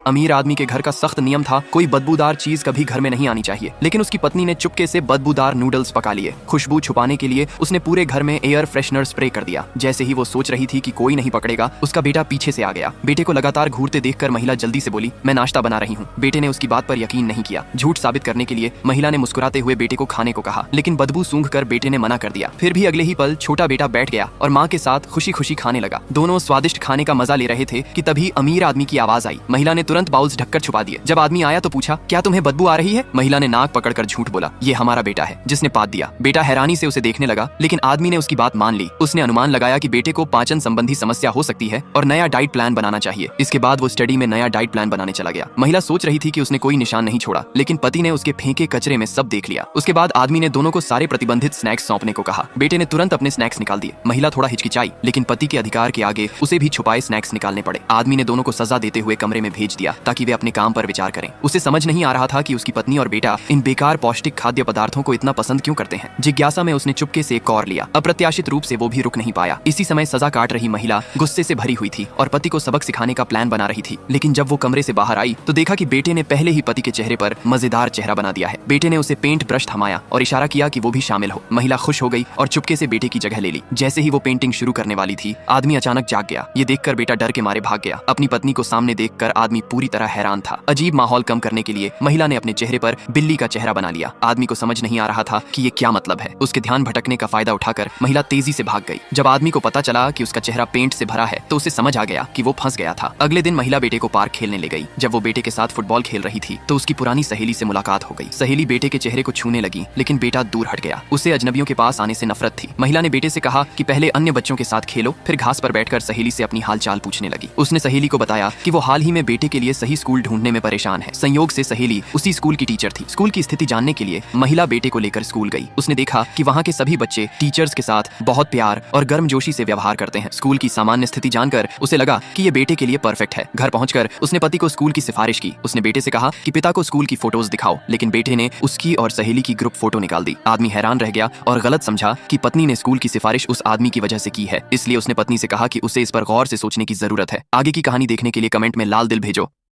अमीर आदमी के घर का सख्त नियम था, कोई बदबूदार चीज कभी घर में नहीं आनी चाहिए। लेकिन उसकी पत्नी ने चुपके से बदबूदार नूडल्स पका लिए। खुशबू छुपाने के लिए उसने पूरे घर में एयर फ्रेशनर स्प्रे कर दिया। जैसे ही वो सोच रही थी कि कोई नहीं पकड़ेगा, उसका बेटा पीछे से आ गया। बेटे को लगातार घूरते देखकर महिला जल्दी से बोली, मैं नाश्ता बना रही हूँ। बेटे ने उसकी बात पर यकीन नहीं किया। झूठ साबित करने के लिए महिला ने मुस्कुराते हुए बेटे को खाने को कहा, लेकिन बदबू सूंघकर बेटे ने मना कर दिया। फिर भी अगले ही पल छोटा बेटा बैठ गया और माँ के साथ खुशी खुशी खाने लगा। दोनों स्वादिष्ट खाने का मजा ले रहे थे कि तभी अमीर आदमी की आवाज आई। महिला ने तुरंत बाउल्स ढककर छुपा दिए। जब आदमी आया तो पूछा, क्या तुम्हें बदबू आ रही है? महिला ने नाक पकड़कर झूठ बोला, ये हमारा बेटा है जिसने पाद दिया। बेटा हैरानी से उसे देखने लगा, लेकिन आदमी ने उसकी बात मान ली। उसने अनुमान लगाया कि बेटे को पाचन संबंधी समस्या हो सकती है और नया डाइट प्लान बनाना चाहिए। इसके बाद वो स्टडी में नया डाइट प्लान बनाने चला गया। महिला सोच रही थी कि उसने कोई निशान नहीं छोड़ा, लेकिन पति ने उसके फेंके कचरे में सब देख लिया। उसके बाद आदमी ने दोनों को सारे प्रतिबंधित स्नैक्स सौंपने को कहा। बेटे ने तुरंत अपने स्नैक्स निकाल दिए। महिला थोड़ा हिचकिचाई, लेकिन पति के अधिकार के आगे उसे भी छुपाए स्नैक्स निकालने पड़े। आदमी ने दोनों को सजा देते हुए कमरे में भेज दिया ताकि वे अपने काम पर विचार करें। उसे समझ नहीं आ रहा था कि उसकी पत्नी और बेटा इन बेकार पौष्टिक खाद्य पदार्थों को इतना पसंद क्यों करते हैं। जिज्ञासा में उसने चुपके से एक और लिया। अप्रत्याशित रूप से वो भी रुक नहीं पाया। इसी समय सजा काट रही महिला गुस्से से भरी हुई थी और पति को सबक सिखाने का प्लान बना रही थी। लेकिन जब वो कमरे से बाहर आई तो देखा कि बेटे ने पहले ही पति के चेहरे पर मजेदार चेहरा बना दिया है। बेटे ने उसे पेंट ब्रश थमाया और इशारा किया कि वो भी शामिल हो। महिला खुश हो गई और चुपके से बेटे की जगह ले ली। जैसे ही वो पेंटिंग शुरू करने वाली थी, आदमी अचानक जाग गया। ये देखकर बेटा डर के मारे भाग गया। अपनी पत्नी को सामने देखकर आदमी पूरी तरह हैरान था। अजीब माहौल कम करने के लिए महिला ने अपने चेहरे पर बिल्ली का चेहरा बना लिया। आदमी को समझ नहीं आ रहा था कि ये क्या मतलब है। उसके ध्यान भटकने का फायदा उठाकर महिला तेजी से भाग गई। जब आदमी को पता चला कि उसका चेहरा पेंट से भरा है तो उसे समझ आ गया कि वो फंस गया था। अगले दिन महिला बेटे को पार्क खेलने ले गई। जब वो बेटे के साथ फुटबॉल खेल रही थी तो उसकी पुरानी सहेली से मुलाकात हो गई। सहेली बेटे के चेहरे को छूने लगी, लेकिन बेटा दूर हट गया। उसे अजनबियों के पास आने से नफरत थी। महिला ने बेटे से कहा कि पहले अन्य बच्चों के साथ खेलो। फिर घास पर बैठकर सहेली से अपनी हालचाल पूछने लगी। उसने सहेली को बताया कि वो हाल ही में बेटे के लिए सही स्कूल ढूंढने में परेशान है। संयोग से सहेली उसी स्कूल की टीचर थी। स्कूल की स्थिति जानने के लिए महिला बेटे को लेकर स्कूल गई। उसने देखा कि वहाँ के सभी बच्चे टीचर्स के साथ बहुत प्यार और गर्मजोशी से व्यवहार करते हैं। स्कूल की सामान्य स्थिति जानकर उसे लगा कि ये बेटे के लिए परफेक्ट है। घर पहुंचकर उसने पति को स्कूल की सिफारिश की। उसने बेटे से कहा कि पिता को स्कूल की फोटोज दिखाओ, लेकिन बेटे ने उसकी और सहेली की ग्रुप फोटो निकाल दी। आदमी हैरान रह गया और गलत समझा कि पत्नी ने स्कूल की सिफारिश उस आदमी की वजह से की है। इसलिए उसने पत्नी से कहा कि उसे इस पर गौर से सोचने की जरूरत है। आगे की कहानी देखने के लिए कमेंट में लाल दिल भेजो।